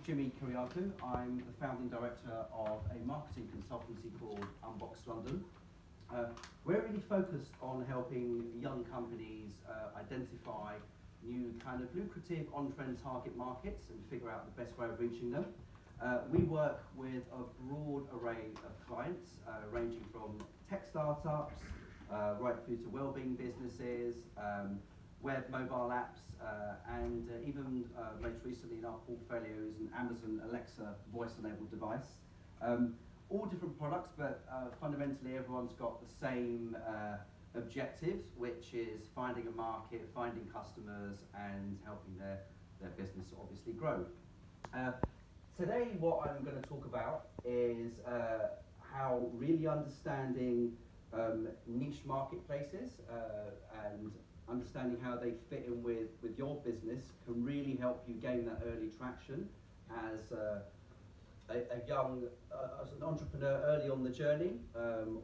Jimmy Kyriocua. I'm the founding director of a marketing consultancy called Unbox London. We're really focused on helping young companies identify new kind of lucrative on-trend target markets and figure out the best way of reaching them. We work with a broad array of clients, ranging from tech startups, right through to wellbeing businesses, web mobile apps, and even most recently in our portfolio is an Amazon Alexa voice-enabled device. All different products, but fundamentally everyone's got the same objectives, which is finding a market, finding customers, and helping their business obviously grow. Today what I'm going to talk about is how really understanding niche marketplaces and understanding how they fit in with your business can really help you gain that early traction as as an entrepreneur early on the journey,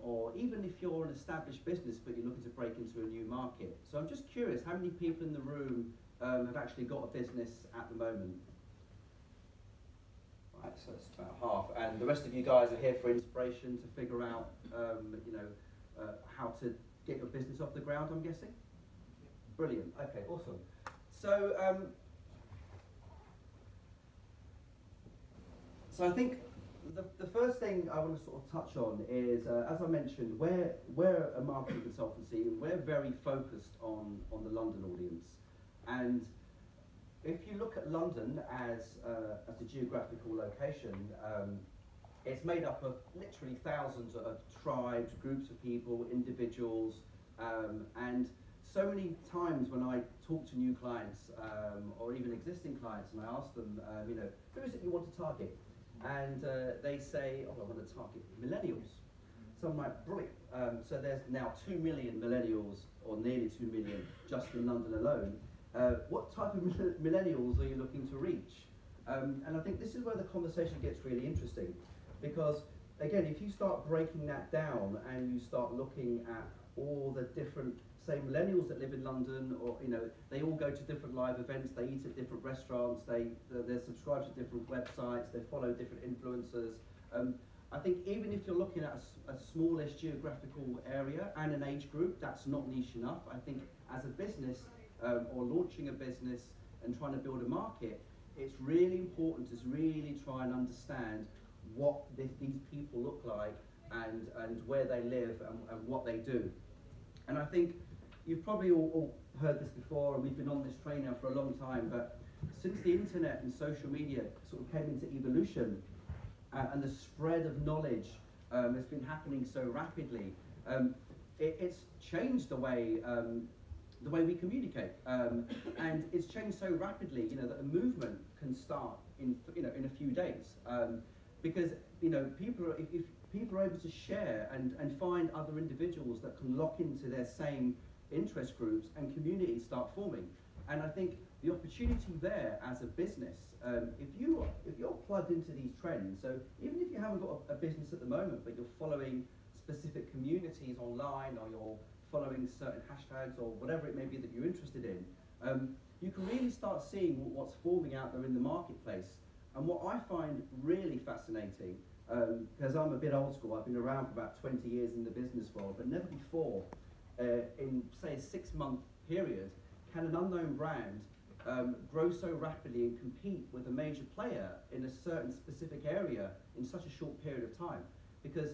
or even if you're an established business but you're looking to break into a new market. So I'm just curious, how many people in the room have actually got a business at the moment? Right, so it's about half, and the rest of you guys are here for inspiration to figure out, how to get your business off the ground, I'm guessing? Brilliant, okay, awesome. So, so I think the first thing I want to sort of touch on is, as I mentioned, we're a marketing consultancy and we're very focused on the London audience. And if you look at London as a geographical location, it's made up of literally thousands of tribes, groups of people, individuals, and so many times when I talk to new clients or even existing clients and I ask them, who is it you want to target? And they say, oh, I want to target millennials. So I'm like, brilliant. So there's now 2 million millennials, or nearly 2 million, just in London alone. What type of millennials are you looking to reach? And I think this is where the conversation gets really interesting, because again, if you start breaking that down and you start looking at all the different, say, millennials that live in London, or they all go to different live events, they eat at different restaurants, they're subscribed to different websites, they follow different influencers. I think even if you're looking at a smallish geographical area and an age group, that's not niche enough. I think as a business or launching a business and trying to build a market, it's really important to really try and understand what these people look like and where they live and what they do. And I think you've probably all heard this before, and we've been on this train now for a long time, but since the internet and social media sort of came into evolution and the spread of knowledge has been happening so rapidly, it's changed the way we communicate, and it's changed so rapidly, that a movement can start in a few days, because if people are able to share and find other individuals that can lock into their same interest groups and communities start forming. And I think the opportunity there as a business, if you're plugged into these trends, so even if you haven't got a business at the moment, but you're following specific communities online, or you're following certain hashtags or whatever it may be that you're interested in, you can really start seeing what's forming out there in the marketplace. And what I find really fascinating, because I'm a bit old school, I've been around for about 20 years in the business world, but never before, in say a 6-month period, can an unknown brand grow so rapidly and compete with a major player in a certain specific area in such a short period of time. Because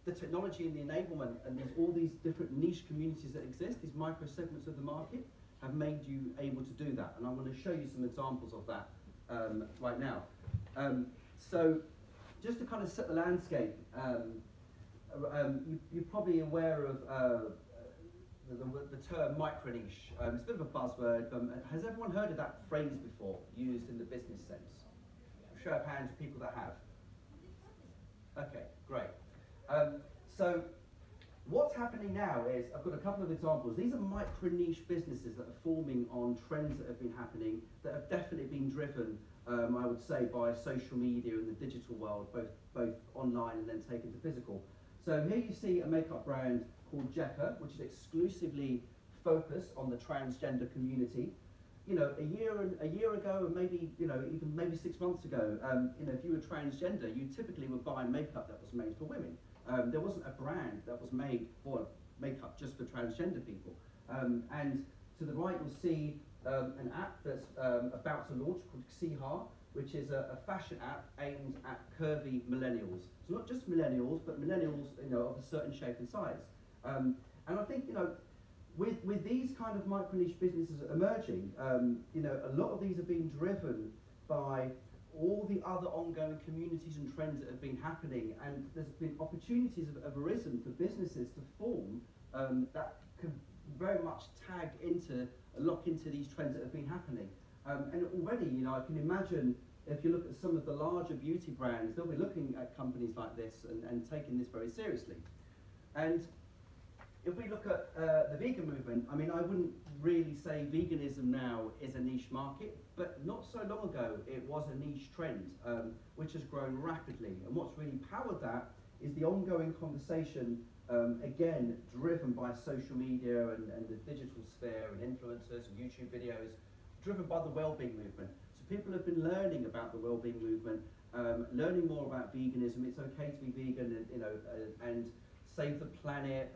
the technology and the enablement and there's all these different niche communities that exist, these micro segments of the market, have made you able to do that. And I'm going to show you some examples of that right now. So just to kind of set the landscape, you're probably aware of the term micro-niche. It's a bit of a buzzword, but has everyone heard of that phrase before, used in the business sense? Show of hands of people that have. Okay, great. So what's happening now is, I've got a couple of examples. These are micro-niche businesses that are forming on trends that have been happening, that have definitely been driven, I would say, by social media and the digital world, both online and then taken to physical. So here you see a makeup brand called Jekka, which is exclusively focused on the transgender community. a year ago, and maybe even maybe 6 months ago, if you were transgender, you typically were buying makeup that was made for women. There wasn't a brand that was made for makeup just for transgender people. And to the right, you'll see an app that's about to launch called Kyriocua, which is a fashion app aimed at curvy millennials. So not just millennials, but millennials of a certain shape and size. And I think with these kind of micro niche businesses emerging, a lot of these are being driven by all the other ongoing communities and trends that have been happening, and there's been opportunities have arisen for businesses to form that can very much lock into these trends that have been happening. And already, I can imagine if you look at some of the larger beauty brands, they'll be looking at companies like this and taking this very seriously. And if we look at the vegan movement, I mean, I wouldn't really say veganism now is a niche market, but not so long ago it was a niche trend, which has grown rapidly. And what's really powered that is the ongoing conversation, again, driven by social media and the digital sphere and influencers and YouTube videos, driven by the well-being movement. So people have been learning about the well-being movement, learning more about veganism. It's okay to be vegan, and save the planet,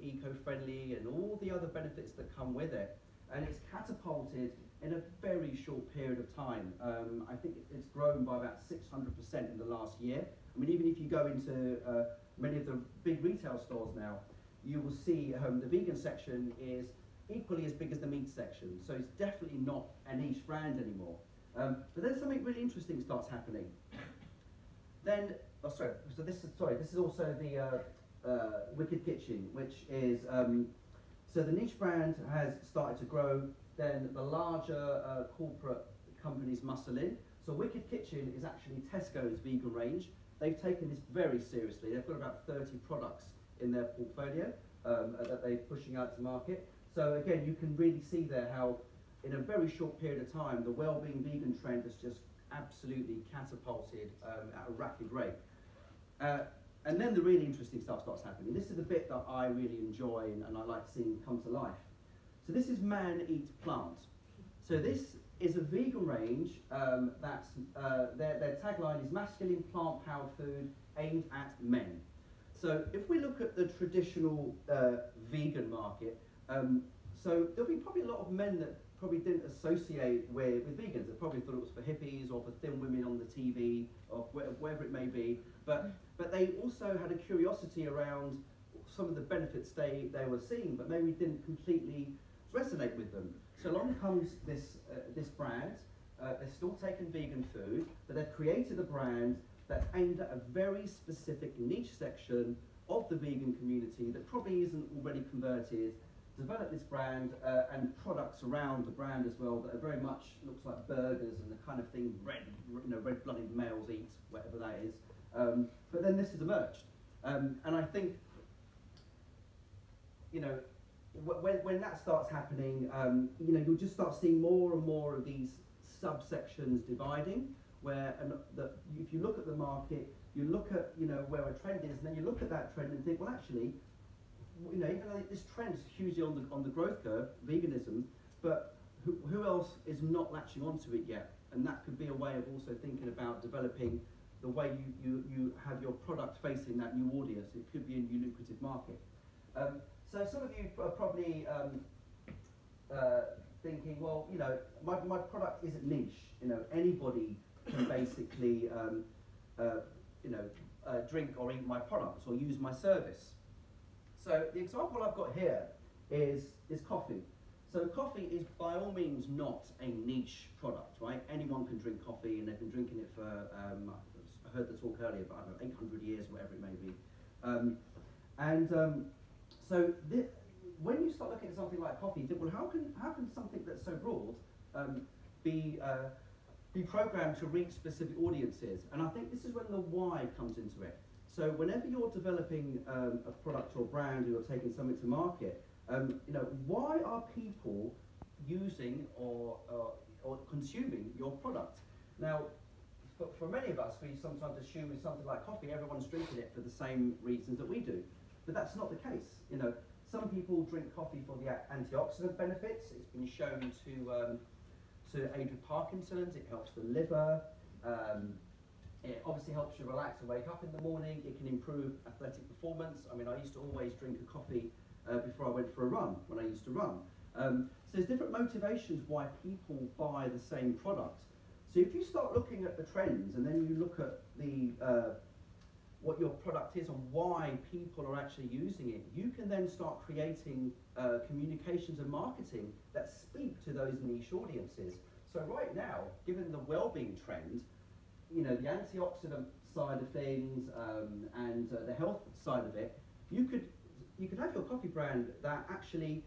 eco-friendly, and all the other benefits that come with it. And it's catapulted in a very short period of time. I think it's grown by about 600% in the last year. I mean, even if you go into many of the big retail stores now, you will see the vegan section is equally as big as the meat section. So it's definitely not a niche brand anymore. But then something really interesting starts happening. Then, this is also the Wicked Kitchen, which is, so the niche brand has started to grow, then the larger corporate companies muscle in. So Wicked Kitchen is actually Tesco's vegan range. They've taken this very seriously. They've got about 30 products in their portfolio that they're pushing out to market. So again, you can really see there how in a very short period of time, the well-being vegan trend has just absolutely catapulted at a rapid rate. And then the really interesting stuff starts happening. This is the bit that I really enjoy and I like seeing come to life. So this is Man Eat Plant. So this is a vegan range that's, their tagline is masculine plant-powered food aimed at men. So if we look at the traditional vegan market, so there'll be probably a lot of men that probably didn't associate with vegans. They probably thought it was for hippies or for thin women on the TV or wherever it may be. But they also had a curiosity around some of the benefits they were seeing, but maybe didn't completely resonate with them. So along comes this brand. They're still taking vegan food, but they've created a brand that's aimed at a very specific niche section of the vegan community that probably isn't already converted. Develop this brand and products around the brand as well that are very much looks like burgers and the kind of thing red-blooded males eat, whatever that is. But then this has emerged, and I think when that starts happening, you'll just start seeing more and more of these subsections dividing. Where if you look at the market, you look at where a trend is, and then you look at that trend and think, well, actually, even though this trend is hugely on the growth curve, veganism, but who else is not latching onto it yet? And that could be a way of also thinking about developing the way you have your product facing that new audience. It could be a new lucrative market. So some of you are probably thinking, well, my product isn't niche. Anybody can basically drink or eat my products or use my service. So the example I've got here is coffee. So coffee is by all means not a niche product, right? Anyone can drink coffee, and they've been drinking it for, I heard the talk earlier, but I don't know, 800 years, whatever it may be. So when you start looking at something like coffee, you think, well, how can something that's so broad be programmed to reach specific audiences? And I think this is when the why comes into it. So whenever you're developing a product or brand, or you're taking something to market, why are people using or consuming your product? Now, for many of us, we sometimes assume with something like coffee, everyone's drinking it for the same reasons that we do. But that's not the case. Some people drink coffee for the antioxidant benefits. It's been shown to to aid with Parkinson's, it helps the liver, it obviously helps you relax and wake up in the morning, it can improve athletic performance. I mean, I used to always drink a coffee before I went for a run, when I used to run. So there's different motivations why people buy the same product. So if you start looking at the trends and then you look at the what your product is and why people are actually using it, you can then start creating communications and marketing that speak to those niche audiences. So right now, given the well-being trend, you know, the antioxidant side of things and the health side of it, you could have your coffee brand that actually,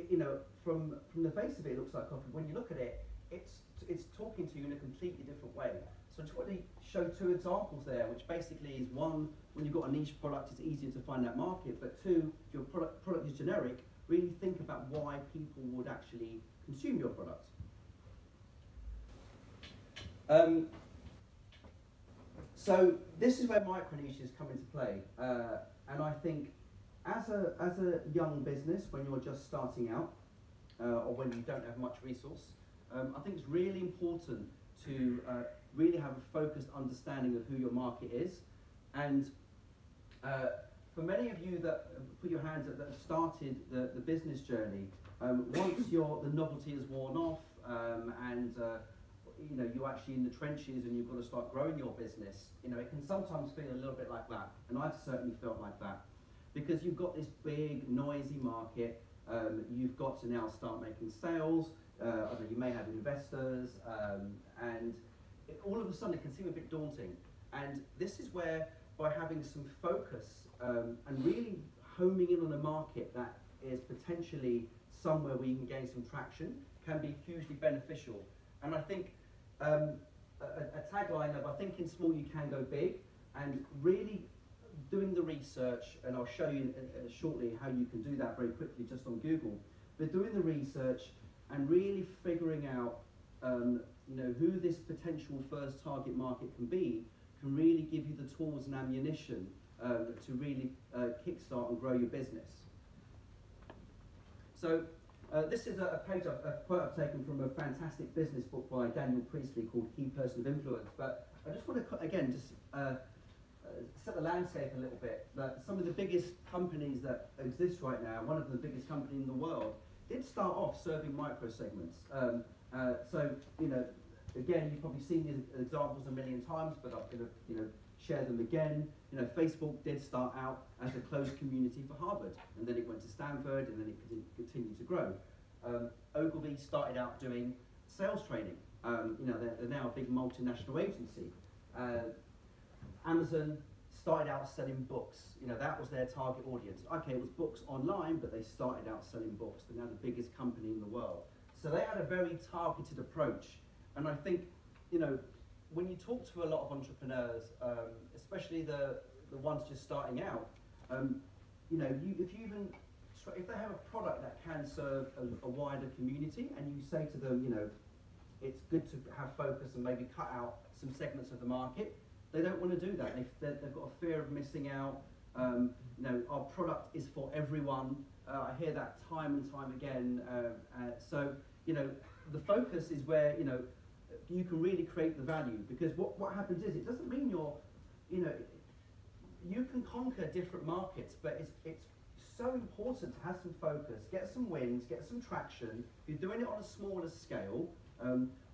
you know, from the face of it, it looks like coffee. When you look at it, it's talking to you in a completely different way. So I just want to show two examples there, which basically is one, when you've got a niche product, it's easier to find that market, but two, if your product is generic, really think about why people would actually consume your product. So this is where micro niches come into play, and I think as a young business, when you're just starting out, or when you don't have much resource, I think it's really important to really have a focused understanding of who your market is. And for many of you that put your hands up, that have started the business journey, once the novelty is worn off and you know, you're actually in the trenches and you've got to start growing your business, you know, it can sometimes feel a little bit like that. And I've certainly felt like that. Because you've got this big, noisy market, you've got to now start making sales, I don't know, you may have investors, and all of a sudden it can seem a bit daunting. And this is where, by having some focus and really homing in on a market that is potentially somewhere where you can gain some traction, can be hugely beneficial. And I think a tagline of, I think in small you can go big, and really doing the research, and I'll show you shortly how you can do that very quickly just on Google, but doing the research and really figuring out you know, who this potential first target market can be, can really give you the tools and ammunition to really kickstart and grow your business. So this is a quote I've taken from a fantastic business book by Daniel Priestley called Key Person of Influence, but I just want to, again, just set the landscape a little bit, that some of the biggest companies that exist right now, one of the biggest companies in the world, did start off serving micro segments. So, you know, again, you've probably seen these examples a million times, but I'm going to, you know, share them again. You know, Facebook did start out as a closed community for Harvard, and then it went to Stanford, and then it continued to grow. Ogilvy started out doing sales training. You know, they're now a big multinational agency. Amazon started out selling books. You know, that was their target audience. Okay, it was books online, but they started out selling books. They're now the biggest company in the world. So they had a very targeted approach. And I think, you know, when you talk to a lot of entrepreneurs, especially the ones just starting out, you know, if they have a product that can serve a wider community, and you say to them, you know, it's good to have focus and maybe cut out some segments of the market, they don't want to do that. They've got a fear of missing out. You know, our product is for everyone. I hear that time and time again. So, you know, the focus is where, you know, you can really create the value, because what happens is, it doesn't mean you know, you can conquer different markets, but it's so important to have some focus, get some wins, get some traction. If you're doing it on a smaller scale,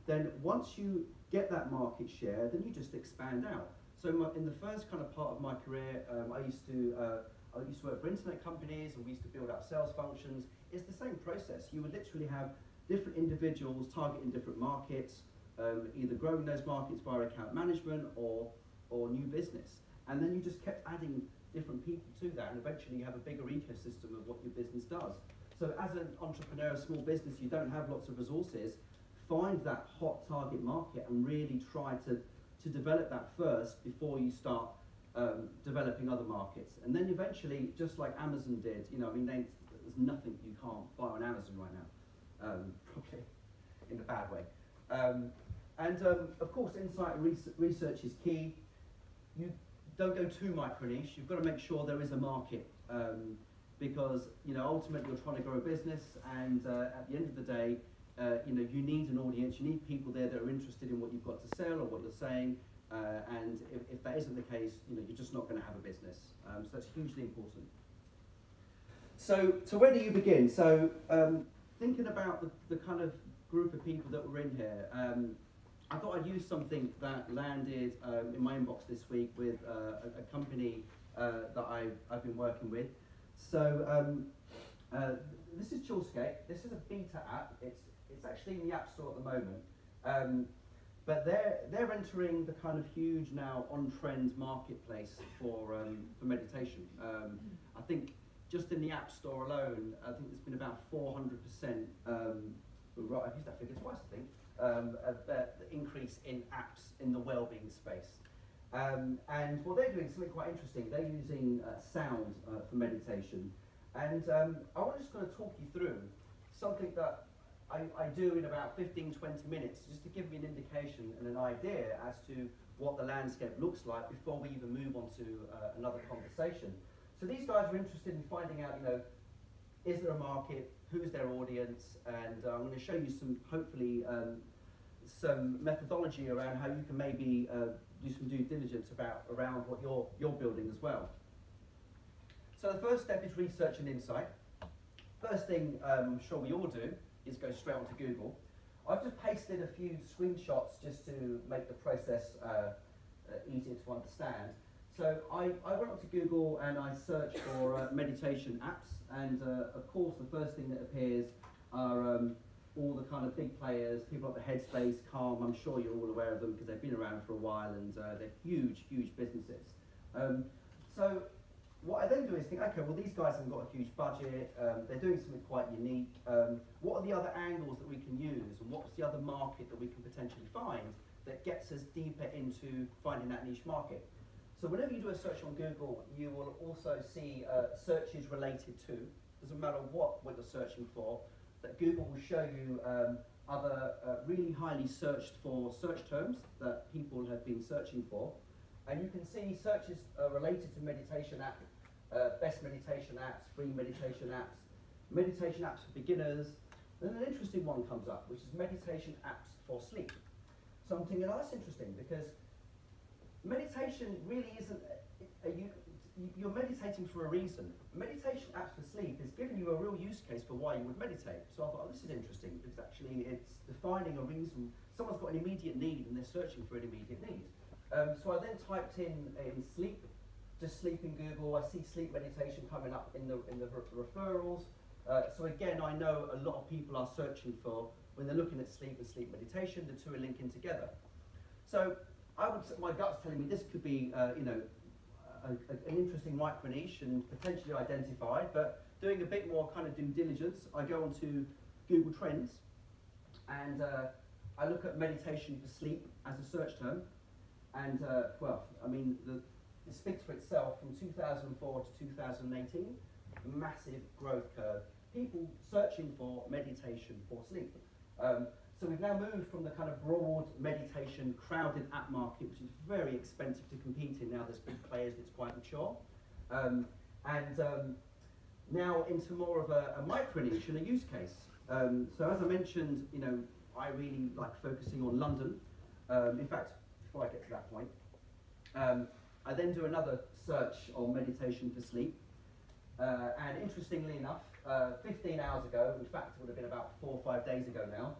then once you get that market share, then you just expand out. So in the first kind of part of my career, I used to work for internet companies, and we used to build out sales functions. It's the same process. You would literally have different individuals targeting different markets, either growing those markets via account management or new business. And then you just kept adding different people to that, and eventually you have a bigger ecosystem of what your business does. So as an entrepreneur, a small business, you don't have lots of resources. Find that hot target market and really try to develop that first before you start developing other markets. And then eventually, just like Amazon did, you know, I mean, there's nothing you can't buy on Amazon right now, probably in a bad way. Of course, insight and research is key. You don't go too micro niche. You've got to make sure there is a market, because, you know, ultimately you're trying to grow a business, and at the end of the day, you need an audience, you need people there that are interested in what you've got to sell or what you're saying, and if that isn't the case, you're just not going to have a business. So that's hugely important. So where do you begin? So thinking about the kind of group of people that were in here, I thought I'd use something that landed in my inbox this week with a company that I've been working with. So this is Chillscape. This is a beta app. It's actually in the App Store at the moment. But they're entering the kind of huge now on-trend marketplace for meditation. I think just in the App Store alone, I think there's been about 400%. Right, I've used that figure twice, I think. The increase in apps in the well-being space. And well, they're doing something quite interesting. They're using sound for meditation. And I want to just kind of talk you through something that I do in about 15, 20 minutes, just to give me an indication and an idea as to what the landscape looks like before we even move on to another conversation. So these guys are interested in finding out, is there a market, who's their audience, and I'm going to show you some, hopefully, some methodology around how you can maybe do some due diligence around what you're building as well. So the first step is research and insight. First thing I'm sure we all do is go straight onto Google. I've just pasted a few screenshots just to make the process easier to understand. So I went onto Google and I searched for meditation apps, and of course the first thing that appears are all the kind of big players, people like the Headspace, Calm. I'm sure you're all aware of them because they've been around for a while, and they're huge, huge businesses. So what I then do is think, okay, well these guys haven't got a huge budget, they're doing something quite unique. What are the other angles that we can use, and what's the other market that we can potentially find that gets us deeper into finding that niche market? So whenever you do a search on Google, you will also see searches related to, doesn't matter what you're searching for, that Google will show you other really highly searched for search terms that people have been searching for. And you can see searches related to meditation apps, best meditation apps, free meditation apps for beginners. Then an interesting one comes up, which is meditation apps for sleep. So I'm thinking, oh, that's interesting, because meditation really isn't, you're meditating for a reason. Meditation apps for sleep is giving you a real use case for why you would meditate. So I thought, oh, this is interesting, because actually it's defining a reason. Someone's got an immediate need and they're searching for an immediate need. So I then typed in sleep, just sleep in Google. I see sleep meditation coming up in the referrals. So again, I know a lot of people are searching for, when they're looking at sleep and sleep meditation, the two are linking together. So my gut's telling me this could be, an interesting micro niche and potentially identified. But doing a bit more kind of due diligence, I go onto Google Trends, and I look at meditation for sleep as a search term. And well, I mean, it speaks for itself. From 2004 to 2018, massive growth curve. People searching for meditation for sleep. So we've now moved from the kind of broad meditation crowded app market, which is very expensive to compete in. Now there's big players, it's quite mature. Now into more of a micro niche and a use case. So as I mentioned, I really like focusing on London. In fact, before I get to that point, I then do another search on meditation for sleep. And interestingly enough, 15 hours ago, in fact it would have been about 4 or 5 days ago now,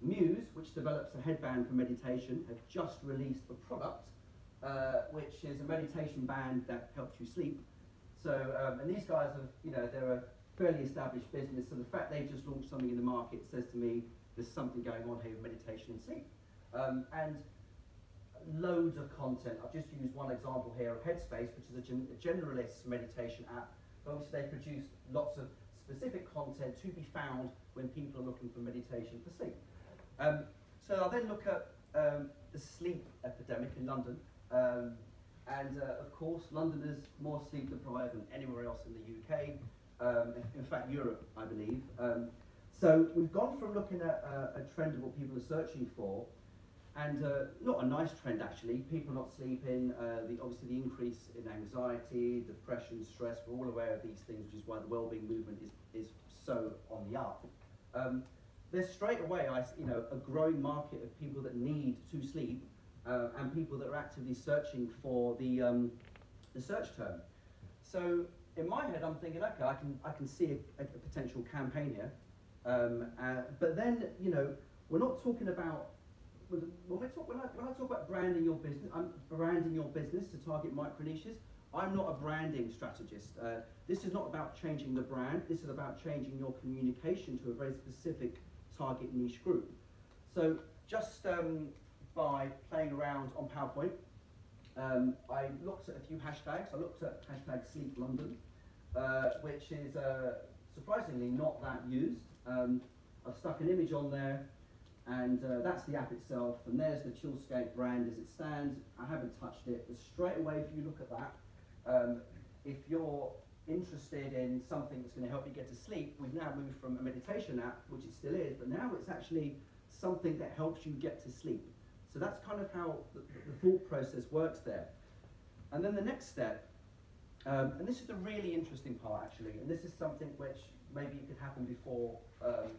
Muse, which develops a headband for meditation, have just released a product, which is a meditation band that helps you sleep. So, and these guys have, they're a fairly established business, so the fact they've just launched something in the market says to me there's something going on here with meditation and sleep. And loads of content. I've just used one example here of Headspace, which is a generalist meditation app, but obviously they produce lots of specific content to be found when people are looking for meditation for sleep. So I'll then look at the sleep epidemic in London, and of course London is more sleep deprived than anywhere else in the UK, in fact Europe, I believe. So we've gone from looking at a trend of what people are searching for, and not a nice trend actually, people not sleeping, obviously the increase in anxiety, depression, stress, we're all aware of these things, which is why the wellbeing movement is so on the up. there's straight away, a growing market of people that need to sleep, and people that are actively searching for the search term. So in my head, I'm thinking, okay, I can see a potential campaign here, but then we're not talking about when I talk about branding your business. I'm branding your business to target micro niches. I'm not a branding strategist. This is not about changing the brand. This is about changing your communication to a very specific target niche group. So just by playing around on PowerPoint, I looked at a few hashtags. I looked at hashtag Sleep London, which is surprisingly not that used. I've stuck an image on there, and that's the app itself, and there's the Chillscape brand as it stands. I haven't touched it, but straight away if you look at that, if you're interested in something that's going to help you get to sleep, we've now moved from a meditation app, which it still is, but now it's actually something that helps you get to sleep. So that's kind of how the thought process works there. And then the next step, and this is the really interesting part actually, and this is something which maybe it could happen before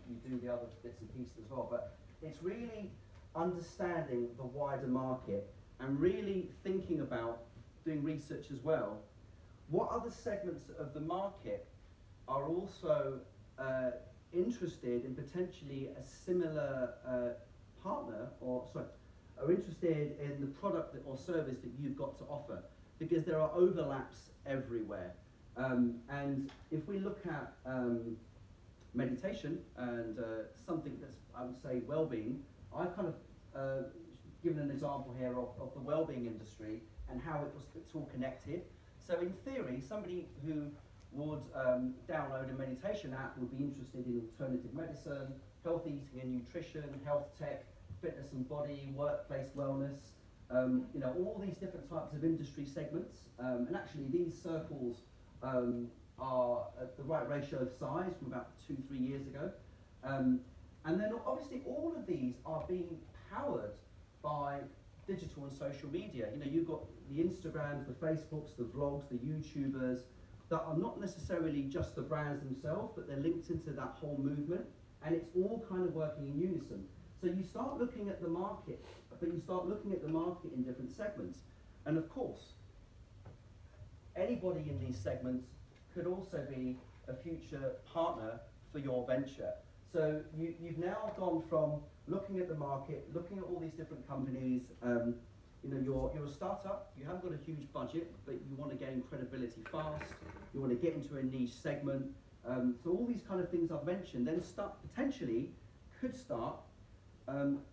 you do the other bits and pieces as well, but it's really understanding the wider market and really thinking about doing research as well. What other segments of the market are also interested in potentially a similar partner, or sorry, are interested in the product or service that you've got to offer, because there are overlaps everywhere. And if we look at meditation and something that's, I would say, well-being, I've kind of given an example here of the well-being industry and how it's all connected. So in theory, somebody who would download a meditation app would be interested in alternative medicine, health eating and nutrition, health tech, fitness and body, workplace wellness, all these different types of industry segments. And actually these circles are at the right ratio of size from about 2-3 years ago. And then obviously all of these are being powered by digital and social media. You've got the Instagrams, the Facebooks, the vlogs, the YouTubers that are not necessarily just the brands themselves, but they're linked into that whole movement, and it's all kind of working in unison. So you start looking at the market, but you start looking at the market in different segments. And of course, anybody in these segments could also be a future partner for your venture. So you've now gone from looking at the market, looking at all these different companies. You're a startup, you haven't got a huge budget, but you want to gain credibility fast, you want to get into a niche segment. So all these kind of things I've mentioned then could start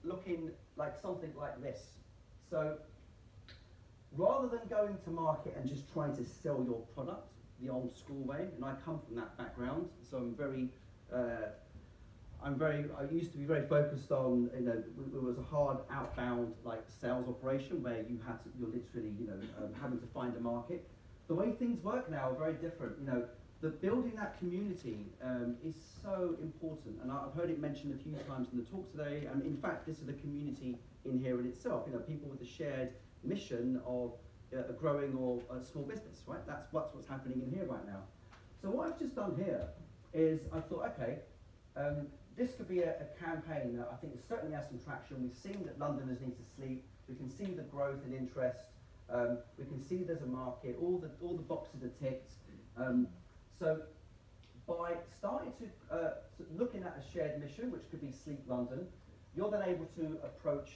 looking like something like this. So rather than going to market and just trying to sell your product the old school way, and I come from that background, so I used to be very focused on, it was a hard outbound sales operation where you're literally, having to find a market. The way things work now are very different. The building that community is so important, and I've heard it mentioned a few times in the talk today, and in fact this is a community in here in itself, people with a shared mission of a growing or a small business, right? That's what's happening in here right now. So what I've just done here is I thought, okay, this could be a campaign that I think certainly has some traction. We've seen that Londoners need to sleep. We can see the growth and interest. We can see there's a market. All the boxes are ticked. So by starting to looking at a shared mission, which could be Sleep London, you're then able to approach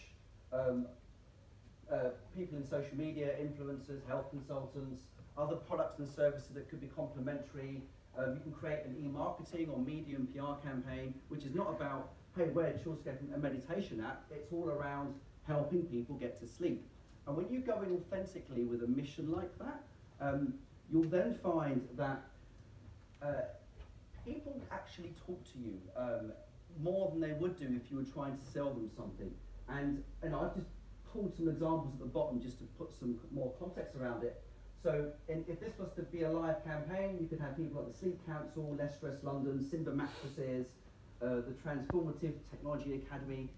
people in social media, influencers, health consultants, other products and services that could be complementary. You can create an e-marketing or media and PR campaign, which is not about, hey, we're Chillscape, a meditation app. It's all around helping people get to sleep. And when you go in authentically with a mission like that, you'll then find that people actually talk to you more than they would do if you were trying to sell them something. And I've just pulled some examples at the bottom just to put some more context around it. So if this was to be a live campaign, you could have people like the Sleep Council, Less Stress London, Simba Mattresses, the Transformative Technology Academy.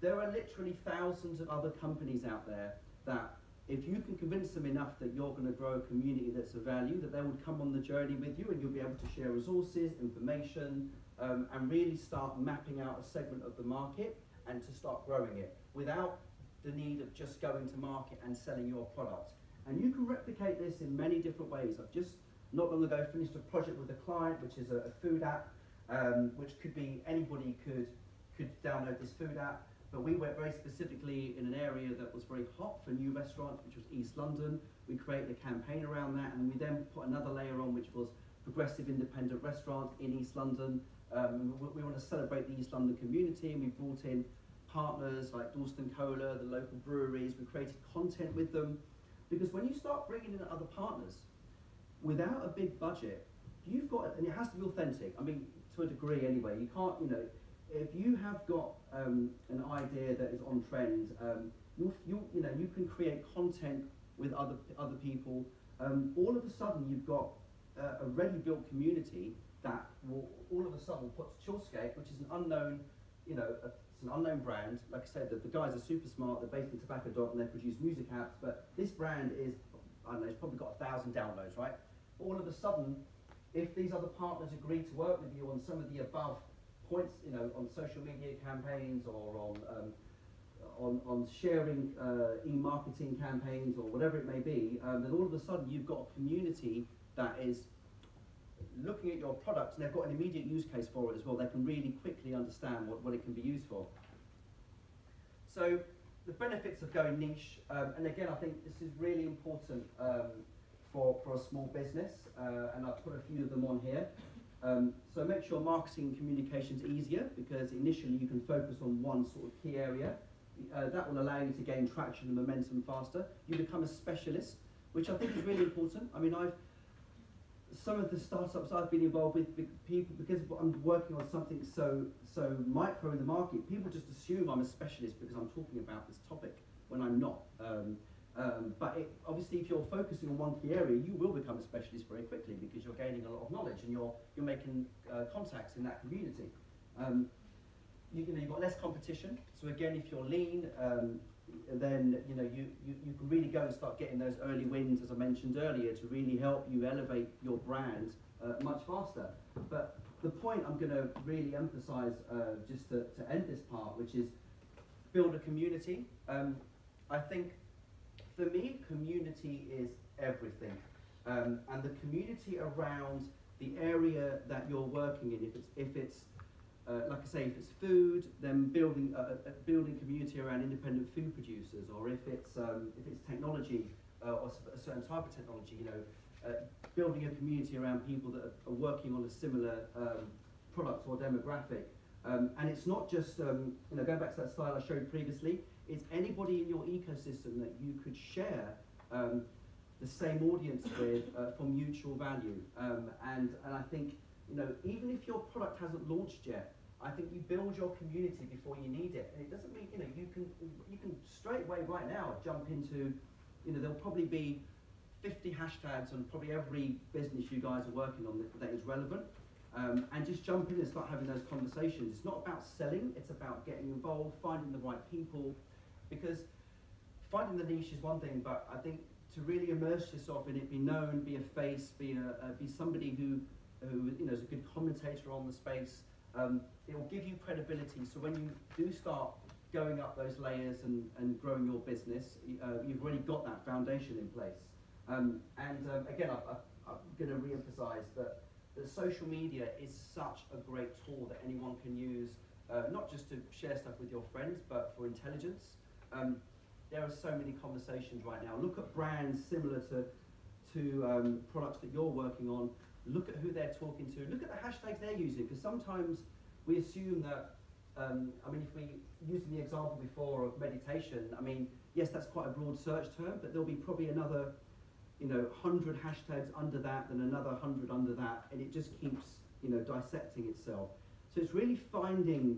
There are literally thousands of other companies out there that if you can convince them enough that you're going to grow a community that's of value, that they would come on the journey with you, and you'll be able to share resources, information, and really start mapping out a segment of the market and to start growing it without the need of just going to market and selling your product. And you can replicate this in many different ways. I've just not long ago finished a project with a client, which is a food app, which could be anybody could download this food app. But we went very specifically in an area that was very hot for new restaurants, which was East London. We created a campaign around that, and we then put another layer on, which was progressive independent restaurants in East London. We want to celebrate the East London community, and we brought in partners like Dalston Cola, the local breweries. We created content with them, because when you start bringing in other partners, without a big budget, you've got, and it has to be authentic. I mean, to a degree anyway. You can't, if you have got an idea that is on trend, you can create content with other people. All of a sudden, you've got a ready built community that will all of a sudden put Chillscape, which is an unknown, it's an unknown brand. Like I said, the guys are super smart. They're based in Tobacco Dot and they produce music apps. But this brand is, I don't know, it's probably got 1,000 downloads, right? All of a sudden, if these other partners agree to work with you on some of the above points, on social media campaigns or on sharing e-marketing campaigns or whatever it may be, then all of a sudden you've got a community that is looking at your products, and they've got an immediate use case for it as well. They can really quickly understand what it can be used for. So the benefits of going niche, and again, I think this is really important for a small business, and I've put a few of them on here. So make sure marketing and communication is easier, because initially you can focus on one sort of key area. That will allow you to gain traction and momentum faster. You become a specialist, which I think is really important. I mean, some of the startups I've been involved with, people, because I'm working on something so micro in the market, people just assume I'm a specialist because I'm talking about this topic when I'm not. But obviously, if you're focusing on one key area, you will become a specialist very quickly, because you're gaining a lot of knowledge and you're making contacts in that community. You've got less competition. So again, if you're lean, then you can really go and start getting those early wins, as I mentioned earlier, to really help you elevate your brand much faster. But the point I'm going to really emphasize, just to end this part, which is build a community. I think for me, community is everything, and the community around the area that you're working in. If it's like I say, if it's food, then building community around independent food producers, or if it's technology or a certain type of technology, building a community around people that are working on a similar product or demographic. And it's not just going back to that slide I showed previously. It's anybody in your ecosystem that you could share the same audience with for mutual value. And I think, even if your product hasn't launched yet, I think you build your community before you need it. And it doesn't mean, you can straight away right now jump into, there'll probably be 50 hashtags on probably every business you guys are working on that is relevant. And just jump in and start having those conversations. It's not about selling, it's about getting involved, finding the right people. Because finding the niche is one thing, but I think to really immerse yourself in it, be known, be a face, be somebody who is a good commentator on the space, it will give you credibility. So when you do start going up those layers and growing your business, you've already got that foundation in place. Again, I'm going to re-emphasize that social media is such a great tool that anyone can use, not just to share stuff with your friends, but for intelligence. There are so many conversations right now. Look at brands similar to products that you're working on. Look at who they're talking to. Look at the hashtags they're using, because sometimes we assume that, if we using the example before of meditation, yes, that's quite a broad search term, but there'll be probably another 100 hashtags under that, then another 100 under that, and it just keeps dissecting itself. So it's really finding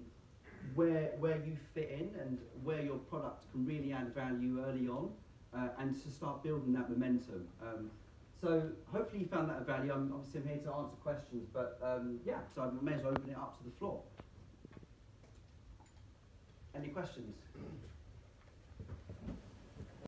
where you fit in and where your product can really add value early on, and to start building that momentum. So hopefully you found that of value. I'm obviously here to answer questions, but yeah, so I may as well open it up to the floor. Any questions?